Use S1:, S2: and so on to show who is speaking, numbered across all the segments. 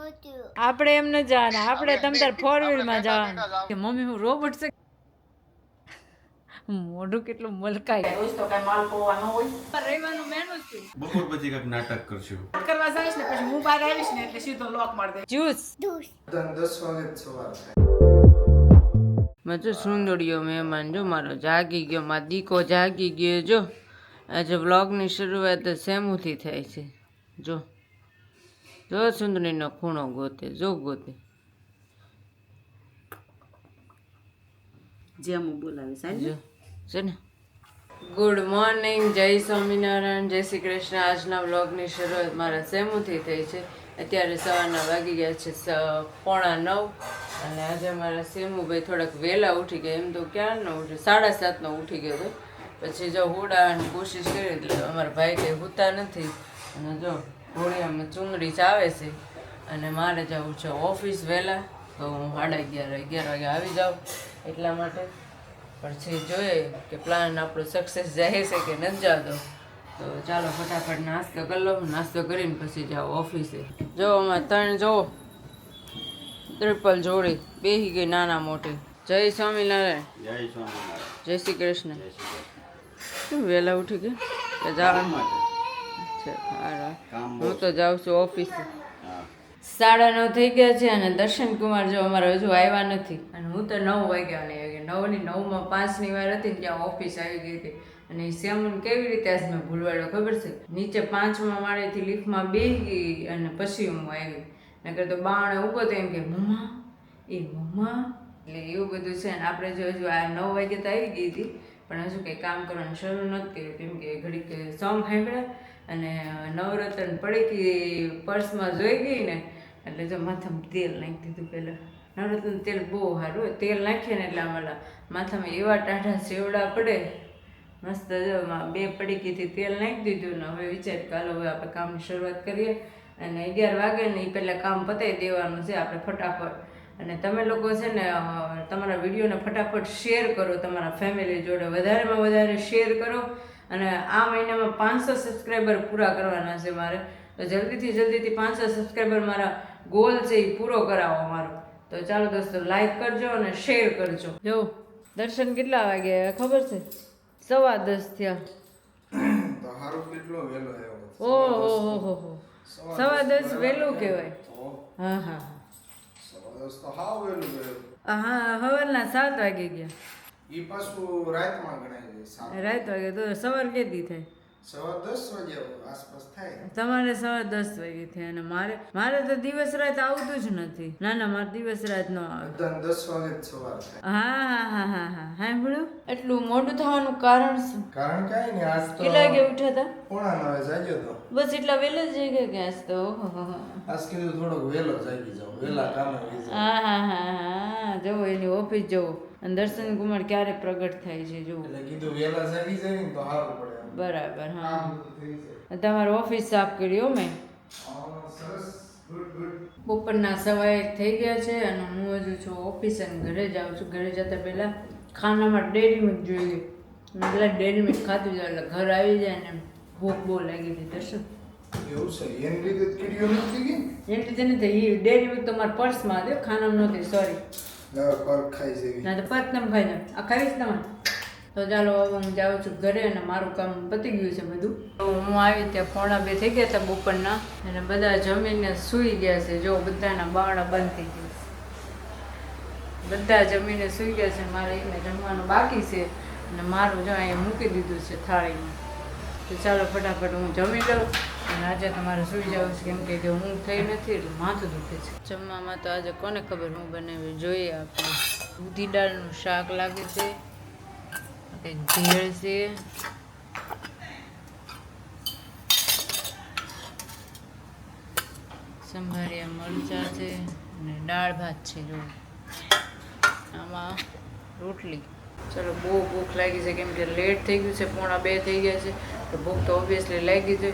S1: આપણે એમ ન જવાના, આપણે તમ તાર 4 વ્હીલમાં જવાના. કે મમ્મી હું રોબોટ છે. મોઢું કેટલું મલકાય. તો કઈ માલ પોવા ન હોય. રહેવાનું મેનુ છે.
S2: બપોર પછી કઈક નાટક કરશું.
S1: કરવા જઈશ ને પછી હું બહાર આવીશ ને એટલે સીધો લોક માર દે. જ્યુસ
S3: 10 વાગે સવાર
S1: મેં તો સુંદરીયો મહેમાન જો મારો જાગી ગયો, મારો દીકો જાગી ગયો. જો આજે વ્લોગની શરૂઆત સેમુથી થાય છે. જો જો સુંદરીનો ખૂણો ગોતે, જો ગોતે.
S4: જેમ બોલાવે સાહેબ
S1: છે ને. ગુડ મોર્નિંગ, જય સ્વામિનારાયણ, જય શ્રી કૃષ્ણ. આજના વ્લોગની શરૂઆત મારા સેમુથી થઈ છે. અત્યારે સવારના વાગી ગયા છે 8:45 અને આજે મારા સેમુભાઈ થોડાક વહેલા ઉઠી ગયા. એમ તો ક્યારનો ઉઠી 7:30નો ઉઠી ગયો હતો. પછી જો હુડાવાની કોશિશ કરી એટલે અમારા ભાઈ કંઈ હુતા નથી. અને જો ઘોડિયામાં ચૂંદડી ચાવે છે અને મારે જવું છે ઓફિસ વહેલા. તો હું 11:30 વાગે આવી જાઉં એટલા માટે. પછી જોઈએ કે પ્લાન આપણો સક્સેસ જાય છે કે નથી જતો. તો ચાલો ફટાફટ નાસ્તો કરી લો. નાસ્તો કરીને પછી જાઓ ઓફિસે. જો અમે 3 જો ટ્રિપલ જોડી બેસી ગઈ નાના મોટી. જય સ્વામિનારાયણ.
S2: જય સ્વામિનારાયણ.
S1: જય શ્રી કૃષ્ણ. શું વહેલા ઉઠી ગઈ કે જવાનું? હું તો જાઉં છું ઓફિસે. 9:30 થઈ ગયા છે અને દર્શન કુમાર જો અમારે હજુ આવ્યા નથી. અને હું તો 9 વાગ્યાની આવી ગઈ. 9 ની 9માં 5ની વાર હતી ને ત્યાં ઓફિસ આવી ગઈ હતી. અને સેમુન કેવી રીતે આજ મેં ભૂલવાડ્યો ખબર છે? નીચે 5મા માળેથી લિફ્ટમાં બેસી ગઈ અને પછી હું આવી. નકર તો બાણે ઊભો તો એમ કે મમ્મા એ મમ્મા. એટલે એવું બધું છે ને. આપણે જો હજુ આ 9 વાગે તો આવી ગઈ હતી પણ હજુ કંઈ કામ કરવાનું શરૂ નથી કર્યું. કેમ કે ઘડીક સોંગ સાંભળ્યા અને નવરત્ન પડીકી પર્સમાં જોઈ ગઈ ને એટલે જો માથામાં તેલ નાખી દીધું. પહેલાં નવરત્ન તેલ બહુ સારું હોય. તેલ નાખીએ ને એટલે અમારા માથામાં એવા ટાઢા સેવડા પડે મસ્ત. જો 2 પડીકીથી તેલ નાખી દીધું ને હવે વિચાર કે હાલો હવે આપણે કામની શરૂઆત કરીએ. અને 11 વાગે ને એ પહેલાં કામ પતાવી દેવાનું છે આપણે ફટાફટ. અને તમે લોકો છે ને તમારા વિડીયોને ફટાફટ શેર કરો તમારા ફેમિલી જોડે. વધારેમાં વધારે શેર કરો. અને આ મહિનામાં 500 સબસ્ક્રાઈબર પૂરા કરવાના છે મારે. તો જલ્દીથી 500 સબસ્ક્રાઈબર મારા ગોલ છે એ પૂરો કરાવો મારો. તો ચાલો દોસ્તો લાઈક કરજો અને શેર કરજો. જો દર્શન કેટલા વાગે ખબર છે? 10:15 થયા.
S3: તો હારું કેટલો વેલો આવ્યો.
S1: ઓહો 10:15 વહેલું કહેવાય. હા હા
S3: 10 તો હાવ વેલું ગયો.
S1: હા સવારના 7 વાગે ગયા.
S3: ઈ પાછું રાતમાં ગણાય છે.
S1: રાત વાગે તો સવાર કેદી થાય?
S3: 10:15 વાગ્યા આસપાસ થાય.
S1: તમારે 10:15 વાગે થાય અને મારે તો દિવસ રાત આવતું જ નથી. ના મારે દિવસ રાત ન આવે.
S3: બધાને 10 વાગે જ સવાર થાય.
S1: હા સાંભળ્યું? એટલું મોડું થવાનું કારણ શું?
S3: કારણ કાંઈ નહીં. આજ તો
S1: કેટલા વાગે ઉઠ્યા હતા?
S3: 8:45 જાગ્યો તો.
S1: બસ એટલા વહેલા જ જઈ ગયા કે આજ તો?
S3: આજ કીધું થોડોક વહેલો જાગી જાવ, વહેલા કામે આવી જાવ.
S1: હા જવો એની ઓફિસ જવો. અને દર્શન કુમાર ક્યારે પ્રગટ થાય છે જુઓ.
S3: એટલે કીધું વહેલા જાગી જાય ને તો સારું પડે.
S1: બરાબર. હા
S3: કામ બધું થઈ જાય.
S1: તમારો ઓફિસ સાફ કર્યો મેં.
S3: સરસ. ગુડ.
S1: બપોરના 1:15 થઈ ગયા છે અને હું હજુ છું ઓફિસ અને ઘરે જાઉં છું. ઘરે જતાં પહેલાં ખાનામાં ડેરી મિલ્ક જોઈ ગઈ. પેલા ડેરી મિલ્ક ખાધું જાય એટલે ઘર આવી જાય ને ભૂખ બહુ લાગી હતી. દર્શન
S3: એવું છે એની રીતે કીડીઓ નથી ગઈ.
S1: એમ રીતે નથી. એ ડેરી મિલ્ક તો મારા પર્સમાં હતી, ખાનામાં નહોતી. સોરી.
S3: પર ખાઈ જેવી.
S1: ના તો પર્સ તમે ખાઈ જાઓ. આ ખાવીશ તમારે. તો ચાલો હવે હું જાઉં છું ઘરે અને મારું કામ પતી ગયું છે બધું. તો હું આવી ત્યાં 1:45 થઈ ગયા હતા બપોરના અને બધા જમીને સૂઈ ગયા છે. જો બધાના બારણા બંધ થઈ ગયા છે. બધા જમીને સૂઈ ગયા છે. મારે એકને જમવાનું બાકી છે અને મારું જો અહીંયા મૂકી દીધું છે થાળીમાં. તો ચાલો ફટાફટ હું જમી લઉં અને આજે તમારે સૂઈ જાઉં છે કેમ કે હું થઈ નથી એટલે માથું દુખે છે. જમવામાં તો આજે કોને ખબર હું બનાવી જોઈએ. આપણે દૂધી દાળનું શાક લાગે છે, ભેળ છે, સંભારિયા મરચાં છે અને દાળ ભાત છે. જો આમાં રોટલી. ચલો બહુ ભૂખ લાગી છે કેમ કે લેટ થઈ ગયું છે. 1:45 થઈ ગયા છે તો ભૂખ તો ઓબ્વિયસલી લાગી છે.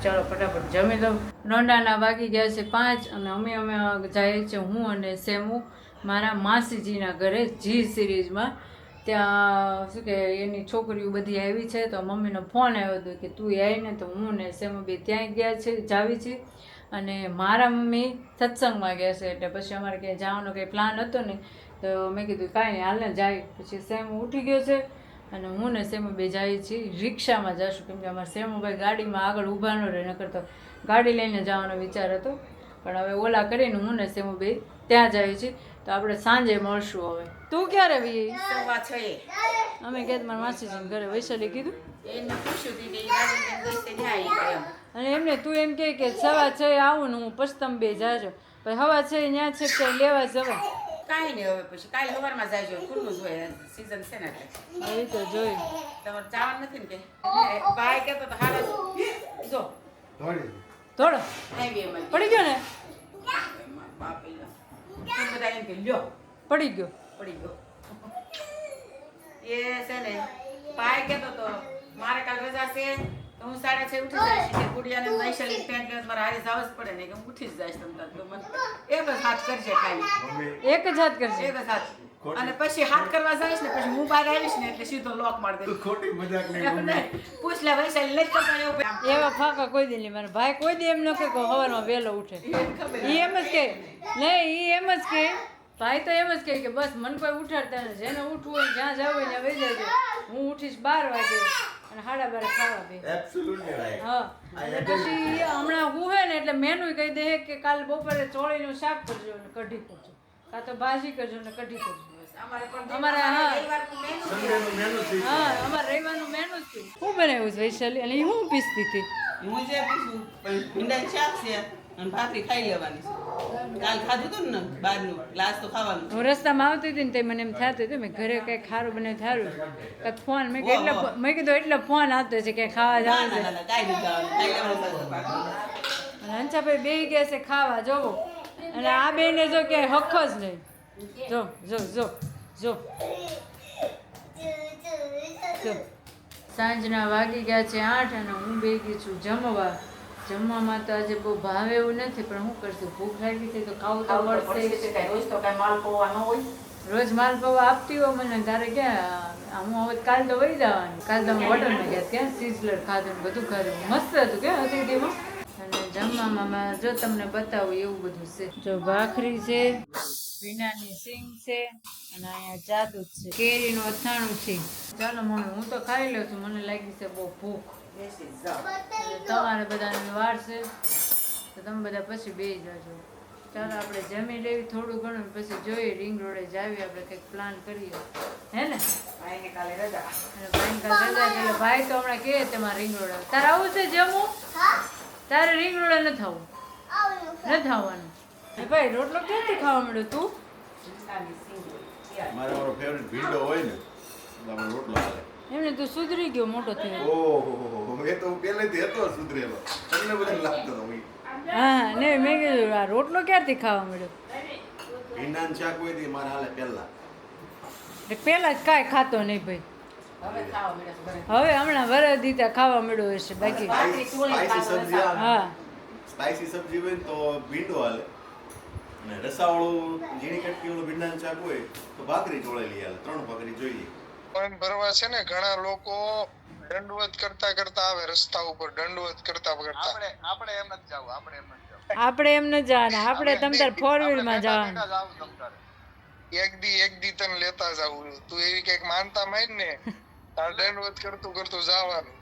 S1: ચાલો ફટાફટ જમી દઉં. નોંડાના વાગી ગયા છે 5 અને અમે જઈએ છીએ હું અને સેમુ મારા માસીજીના ઘરે જી સિરીઝમાં. ત્યાં શું કે એની છોકરીઓ બધી આવી છે તો મમ્મીનો ફોન આવ્યો હતો કે તું આવીને તો હું ને સેમુ બે ત્યાં ગયા છે જાવી છે. અને મારા મમ્મી સત્સંગમાં ગયા છે એટલે પછી અમારે ક્યાંય જવાનો કંઈ પ્લાન હતો નહીં. તો મેં કીધું કાંઈ નહીં હાલને જાય. પછી સેમુ ઉઠી ગયો છે અને હું ને સેમુ બે જઈએ છીએ રિક્ષામાં જશું, કેમ કે અમારે સેમુભાઈ ગાડીમાં આગળ ઊભા ન રહે, નકર તો ગાડી લઈને જવાનો વિચાર હતો. પણ હવે ઓલા કરીને હું ને સેમુ બે ત્યાં જઈએ છીએ. તો આપણે સાંજે મળશું. હવે તું ક્યારે વી?
S4: 6:15
S1: અમે ગયા મારા માસીજીને ઘરે વૈશાલી કીધું
S4: એને પૂછ્યું હતું કે રાજેન્દ્ર દોસ્તે જાય એમ.
S1: અને એમને તું એમ કહે કે 6:30 આવું ને હું પછી તમે બે જાજો, પછી 6:30 ત્યાં છે કે લેવા જવાય.
S4: કાંઈ નહીં, હવે પછી કાલે સવારમાં જાયજો, ખુલ્લું જ હોય, સીઝન છે ને એટલે.
S1: એ તો જોઈ
S4: તમારે જવાનું નથી ને કે ભાઈ કહેતો તો હાલો જો
S1: થોડો
S4: હાઈવેમાં
S1: પડી ગયો ને,
S4: બાપી બધા એમ કે લ્યો
S1: પડી ગયો.
S4: પડી ગયો. એ છે ને ભાઈ કહેતો તો મારે કાલ રજા છે તો હું 6:30 ઉઠી જઈશ કે ગુડિયાને નૈશાલી પેન્ટ લેવા મારે હારે જવું જ પડે ને કે હું ઉઠી જ જઈશ તમ તાર. તો મને એક જ હાથ કરશે ખાલી,
S1: એક જ હાથ કરશે.
S4: એક જ હાથ. અને પછી હાથ કરવા જઈશ ને પછી હું બહાર આવીશ ને એટલે સીધો લોક મારી દઈશ.
S2: ખોટી મજાક નહીં.
S4: પૂછ લે વૈશાલી લઈ તો એવું
S1: એવા ફાંકા કોઈ દી નહીં. મારા ભાઈ કોઈ દી એમ ન કહે કે સવારમાં વહેલો ઉઠે. એ એમ જ કહે નહીં, એ એમ જ કહે ભાઈ તો એમ જ કહે કે બસ મને કોઈ ઉઠાડતા નથી, જેને ઉઠવું હોય જ્યાં જવું હોય ત્યાં વહી જજો, હું ઉઠીશ 12 વાગે અને 12:30 ખાવા બે.
S2: Absolutely right.
S1: હા અને પછી હમણાં હું હે ને એટલે મેનુ કહી દે કે કાલ બપોરે ચોળીનું શાક કરજો ને કઢી કરજો, કાં તો ભાજી કરજો ને કઢી કરજો. અમારે હા
S2: સન્ડેનું મેનુ છે.
S1: હા અમારે રવિવારનું મેનુ જ છે. શું બનાવ્યું છે વૈશાલી? અને એ હું પીસતી હતી.
S5: હું જે પૂછું પણ ભીંડાનું શાક છે અને ભાખરી ખાઈ લેવાની છે. કાલ ખાધું હતું ને બહારનું ગ્લાસ તો ખાવાનું.
S1: હું રસ્તામાં આવતી હતી ને તે મને એમ થતું હતું મેં ઘરે કંઈક ખારું બનાવી થારું કાંઈક ફોન મેં કીધું એટલે મેં કીધું એટલે ફોન આવતો છે કે ખાવા
S5: ના
S1: જવાનું
S5: ના
S1: છે.
S5: ના કાંઈ નથી જવાનું, ખાઈ લેવાનું ભાખરી.
S1: અને હંસાભાઈ બેહી ગયા છે ખાવા જોવો, અને આ બેને જો કે હક જ નહીં. જો જો જો જો જો સાંજના વાગી ગયા છે 8 અને હું બેગી છું જમવા. જમવામાં તો આજે બહુ ભાવે એવું નથી, પણ શું કરશું, ભૂખ લાગી છે તો ખાવું તો પડશે.
S4: રોજ તો કઈ માલ પૌવા ન હોય.
S1: રોજ માલ પૌવા આપતી હોય મને, તારે ક્યાં હું હવે કાલ તો વહી જવાની. કાલ તો હું હોટલમાં ગયા ક્યાં સિઝલર ખાધું ને બધું ખાધું, મસ્ત હતું ક્યાં અતિથિમાં. અને જમવામાં જો તમને બતાવું એવું બધું છે. જો ભાખરી છે, ભીંડાની સિંગ છે અને અહીંયા જાદુ જ છે, કેરીનું અથાણું છે. ચાલો મમ્મી હું તો ખાઈ લઉં છું, મને લાગી છે બહુ ભૂખ.
S4: બેસી જાઓ.
S1: એટલે તમારે બધાની વાર છે તો તમે બધા પછી બેસી જાજો. ચાલો આપણે જમી લેવી થોડું ઘણું, પછી જોઈએ રિંગ રોડે જાવી, આપણે કંઈક પ્લાન કરીએ હે ને.
S4: ભાઈને કાલે રજા.
S1: અને ભાઈ કાલ રજા છે એટલે ભાઈ તો હમણાં કહે તમારે રિંગ રોડે તારે આવું છે જમવું, તારે રિંગ રોડે નથી આવવું, નથી આવવાનું. એ ભાઈ રોટલો ક્યાંથી ખાવા મળ્યો તું?
S4: ભીંડાની સિંગ.
S2: મારો ફેવરિટ ભીંડો હોય ને તો આપણે રોટલો હાલે.
S1: એમને તું સુધરી ગયો મોટો થયો.
S2: ઓહો એ તો પહેલેથી હતો સુધરેલો. તમને બધું લાગતો હતો હું.
S1: હા નહીં મેં કીધું આ રોટલો ક્યારથી ખાવા મળ્યો?
S2: ભીંડાનું શાક હોય તે મારે હાલે પહેલા.
S1: એટલે પહેલા જ કાંઈ ખાતો નહીં ભાઈ,
S4: હવે ખાવા મળે છે ઘરે.
S1: હવે હમણાં વરસ દીધા ખાવા મળ્યો હશે બાકી.
S2: સ્પાઈસી સબ્જી આવે.
S1: હા
S2: સ્પાઈસી સબ્જી હોય ને તો ભીંડો હાલે, અને રસાવાળું ઝીણી કટકી વાળું ભીંડાનું શાક હોય તો ભાખરી ચોળેલી હાલે. 3 ભાખરી જોઈએ.
S6: પણ ભરવા છે ને ઘણા લોકો દંડવત કરતા કરતા આવે રસ્તા ઉપર, દંડવત કરતા કરતા.
S1: આપણે એમ ન જવાના, આપણે તમ તાર 4 વ્હીલમાં જવાનું.
S6: એક દી તને લેતા જાવું, તું એવી કઈક માનતા માન ને તાર દંડવત કરતું કરતું જવાનું.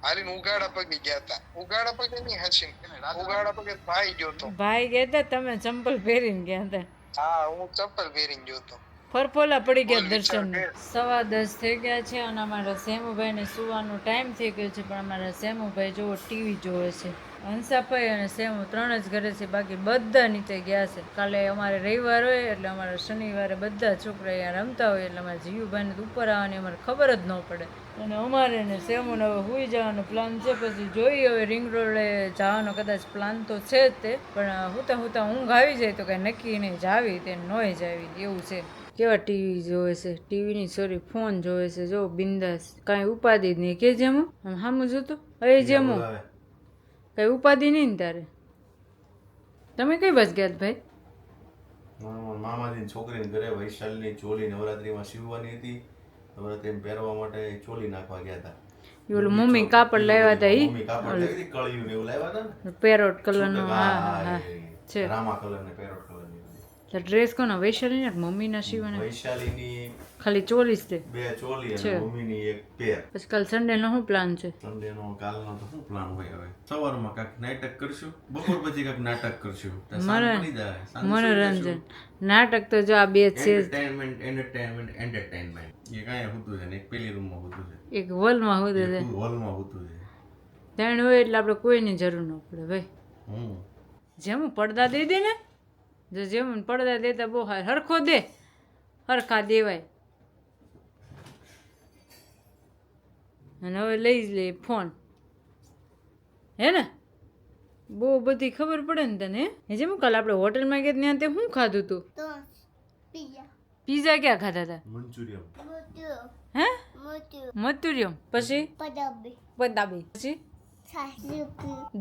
S6: હાલીને ઉગાડા પગે ગયા તા, ઉગાડા પગે નહીં હસીને, ઉગાડા પગે ભાઈ ગયો તો.
S1: ભાઈ ગયા તા, તમે ચંપલ પહેરીને ગયા હતા.
S6: હા હું ચપ્પલ પહેરીને ગયો તો.
S1: ફરફોલા પડી ગયા દર્શન. 10:15 થઈ ગયા છે અને અમારા સેમુભાઈને સુવાનો ટાઈમ થઈ ગયો છે, પણ અમારા સેમુભાઈ જોવો ટીવી જોવે છે. હંસાભાઈ અને સેમુ 3 જ ઘરે છે, બાકી બધા નીચે ગયા છે. કાલે અમારે રવિવાર હોય એટલે અમારે શનિવારે બધા છોકરા અહીંયા રમતા હોય એટલે અમારે જીયુભાઈને તો ઉપર આવવાની અમારે ખબર જ ન પડે. અને અમારે ને સેમુને હવે સૂઈ જવાનો પ્લાન છે, પછી જોઈએ હવે રિંગ રોડે જવાનો કદાચ પ્લાન તો છે જ તે, પણ હુતા ઊંઘ આવી જાય તો કાંઈ નક્કી નહીં, જાવી તે નોય જાવી એવું છે. કેવા ટીવી જોવે છે, ટીવીની સોરી ફોન જોવે છે, જો બિંદાસ, કાંઈ ઉપાધિ જ નહીં. કે જેમું આમ સામું જોતો એ જેમું કઈ ઉપાધિ નહીં ને તારે. તમે કઈ બસ ગયા ભાઈ?
S2: મામાજીની છોકરીને ઘરે વૈશાલની ચોલી નવરાત્રીમાં સીવવાની હતી, નવરાત્રીમાં પહેરવા માટે ચોલી નાખવા ગયા હતા.
S1: એ ઓલું મમ્મી કાપડ લાવ્યા હતા ઈ
S2: મમ્મી કાપડ લેવી હતી, કળિયું ને એવું લાવ્યા હતા ને
S1: પેરોટ કલરનો
S2: છૂટક,
S1: હા હા હા
S2: એ
S1: છે
S2: રામા કલર ને પેરોટ કલર ની
S1: એટલે ડ્રેસ કોના વૈશાલી ને મમ્મીના સીવાના
S2: વૈશાલીની
S1: ખાલી 24 છે
S2: 2 ચોલી
S1: છે.
S2: અને મમ્મીની એક પેર.
S1: પછી કાલ સન્ડે નો શું પ્લાન છે
S2: સન્ડે નો કાલનો તો શું પ્લાન હોય હવે? સવારમાં કાંઈક નાટક કરશું, બપોર પછી કાંઈક નાટક કરશું, તો સાંજ પડી જાય, સાંજ સુઈ
S1: મનોરંજન
S2: જશું.
S1: નાટક તો જો આ બે જ છે
S2: એન્ટરટેનમેન્ટ એ કાંઈ હોતું છે ને એક પેલી રૂમમાં હોતું છે,
S1: એક વોલમાં હોતે છે
S2: એક હોલમાં હોતું છે.
S1: ત્રણ હોય એટલે આપણે કોઈની જરૂર ન પડે ભાઈ
S2: હમ
S1: જેમ પડદા દઈ દે ને જો જેમ પડદા દેતા બહુ હાર હરખો દે હરખા દેવાય અને હવે લઈ જ લે ફોન હે ને બહુ બધી ખબર પડે ને તને હે જેમ કાલ આપણે હોટલમાં ગયા ત્યાં તે શું ખાધું તું પીઝા ક્યાં ખાધા હતા
S2: મંચુરિયમ,
S1: હે મથુરિયમ પછી પદાબી પછી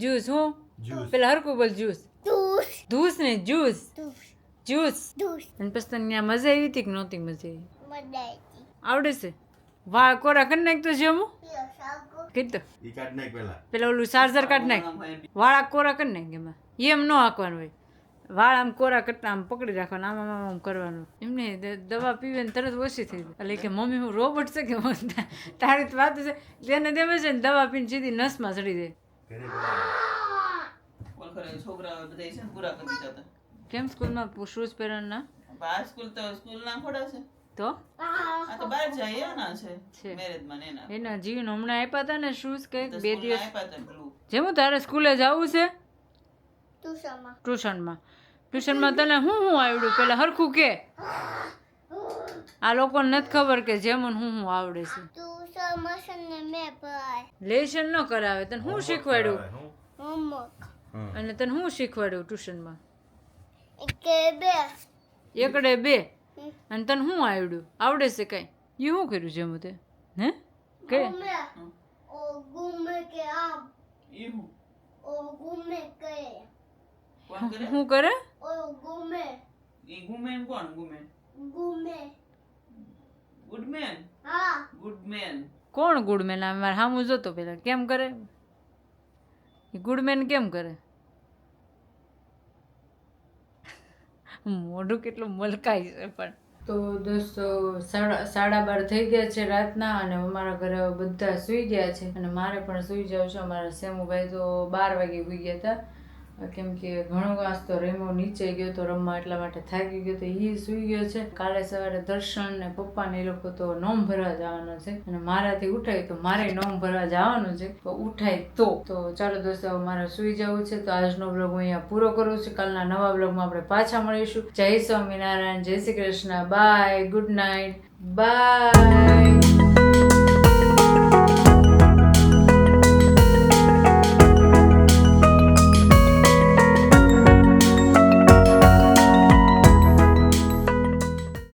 S1: જ્યુસ હું
S2: જ્યુસ,
S1: પેલા હરકું બોલ જ્યુસ ધૂસ ને જ્યુસ જ્યુસ અને પછી તને ત્યાં મજા આવી હતી કે નહોતી મજા આવી આવડે છે વાળ કોરા કરી નાખતો છે હું કીધું
S2: ઈ કાઢ નાખ પેલા.
S1: પેલા ઓલું ચાર્જર કાઢ નાખ વાળા કોરા કરી નાખ એમાં એમ ન હાંકવાનું હોય વાળ આમ કોરા કરતા આમ પકડી રાખવાના આમ આમ આમ કરવાનું એમને દવા પીવે ને તરત ઓછી થઈ જાય એટલે કે મમ્મી હું રોબોટ છે કે હું તારી જ વાત છે તેને તેમ છે ને દવા પીને સીધી નસમાં ચડી જાય
S2: ઘરે બોલાવો.
S5: ઓલ કરે છોકરા બધા છે ને પૂરા કરી દીધા હતા.
S1: કેમ સ્કૂલમાં શૂઝ પહેરવાના
S5: આ સ્કૂલ ના ખોડા છે.
S1: તો
S5: આ તો બહાર જાય એના
S1: છે.
S5: છે મેરેજ માં ને એના
S1: એના જીવન હમણાં આપ્યા હતા ને શૂઝ કંઈક
S5: તો
S1: 2
S5: સ્કૂલના
S1: દિવસ
S5: આપ્યા હતા blue.
S1: જેમ તારે સ્કૂલે જવું છે ટ્યુશનમાં તને હું આવડ્યું પેલા હરખું કે આ લોકોને નથી ખબર કે જેમન હું આવડે છે લેશન ન કરાવે તને શું શીખવાડ્યું
S2: હું?
S1: અને તને શું શીખવાડ્યું ટ્યુશનમાં એકડે 2 અને તને શું આવડ્યું આવડે છે કઈ એ શું કર્યું જેમ તે હે કે
S5: એવું કોણ કરે
S1: શું કરે
S5: ઈ ગુમેન કોણ ગુમેન ગુડમેન
S1: કોણ ગુડમેન આ મારે સામું જોતો પેલા કેમ કરે એ ગુડમેન કેમ કરે મોઢું કેટલું મલકાય છે પણ તો દોસ્તો 12:30 થઈ ગયા છે રાતના અને અમારા ઘરે બધા સૂઈ ગયા છે અને મારે પણ સૂઈ જાવ છે અમારા સેમુભાઈ તો 12 વાગે સૂઈ ગયા હતા કેમ કે ઘણો વાસ તો રેમો નીચે ગયો તો રમવા એટલા માટે થાકી ગયો તો એ સૂઈ ગયો છે કાલે સવારે દર્શન ને પપ્પા ને એ લોકો તો નોમ ભરવા જવાનો છે અને મારાથી ઉઠાય તો મારે નોમ ભરવા જવાનું છે તો ઉઠાય તો ચાલો દોસ્તો મારે સૂઈ જવું છે તો આજનો બ્લોગ હું અહીંયા પૂરો કરું છું કાલના નવા બ્લોગમાં આપણે પાછા મળીશું જય સ્વામિનારાયણ જય Shri Krishna bye good night bye